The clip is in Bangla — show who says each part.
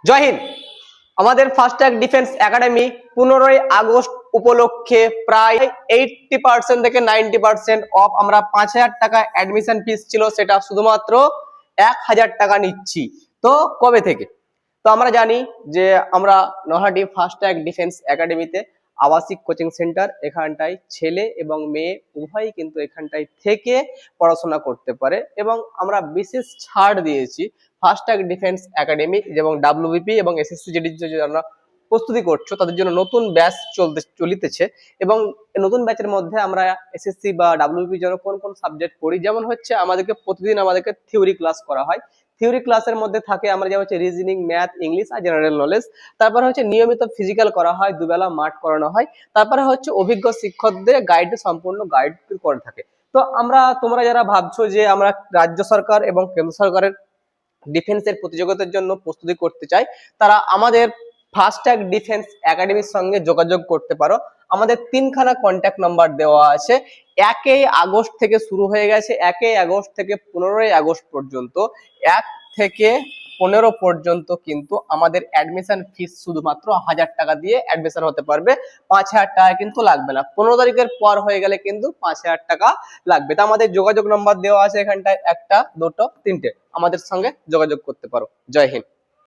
Speaker 1: জয় হিন্দ। আমাদের ফাস্ট্যাগ ডিফেন্স একাডেমি 15ই আগস্ট উপলক্ষে প্রায় 80% থেকে 90% অফ আমরা 5000 টাকা অ্যাডমিশন ফিস ছিল, সেটা শুধুমাত্র 1000 টাকা নিচ্ছি। তো কবে থেকে? তো আমরা জানি যে আমরা নরহাটি ফাস্ট্যাগ ডিফেন্স একাডেমিতে আবাসিক কোচিং সেন্টার, এখানটায় ছেলে এবং মেয়ে উভয়ই কিন্তু এখানটায় থেকে পড়াশোনা করতে পারে এবং আমরা বিশেষ ছাড় দিয়েছি ফাস্ট্যাগ ডিফেন্স একাডেমি এবং ডাব্লিউবিপি এবং এসএসসি জিডি যারা প্রস্তুতি করছো তাদের জন্য নতুন ব্যাচ চলিতেছে এবং নতুন ব্যাচের মধ্যে আমরা এসএসসি বা ডাব্লিউবিপির জন্য কোন কোন সাবজেক্ট পড়ি, যেমন হচ্ছে প্রতিদিন আমাদেরকে থিওরি ক্লাস করা হয়। থিওরি ক্লাসের মধ্যে থাকে আমরা যেমন হচ্ছে রিজনিং, ম্যাথ, ইংলিশ আর জেনারেল নলেজ। তারপরে হচ্ছে নিয়মিত ফিজিক্যাল করা হয়, দুবেলা মাঠ করানো হয়। তারপরে হচ্ছে অভিজ্ঞ শিক্ষকদের সম্পূর্ণ গাইড করে থাকে। তো তোমরা যারা ভাবছো যে আমরা রাজ্য সরকার এবং কেন্দ্র সরকারের ডিফেন্সের প্রতিযোগিতার জন্য প্রস্তুতি করতে চাই, তারা আমাদের ফাস্ট্যাগ ডিফেন্স একাডেমির সঙ্গে যোগাযোগ করতে পারো। আমাদের 3খানা কন্ট্যাক্ট নাম্বার দেওয়া আছে। 1 আগস্ট থেকে শুরু হয়ে গেছে, 1 আগস্ট থেকে 15 আগস্ট পর্যন্ত, 1 থেকে 15 পর্যন্ত কিন্তু আমাদের অ্যাডমিশন ফিস শুধুমাত্র 1000 টাকা দিয়ে অ্যাডমিশন হতে পারবে, 5000 টাকা কিন্তু লাগবে না। 15 তারিখের পর হয়ে গেলে কিন্তু 5000 টাকা লাগবে। তা আমাদের যোগাযোগ নাম্বার দেওয়া আছে এখানটায়, 1, 2, 3টে। আমাদের সঙ্গে যোগাযোগ করতে পারো। জয় হিন্দ।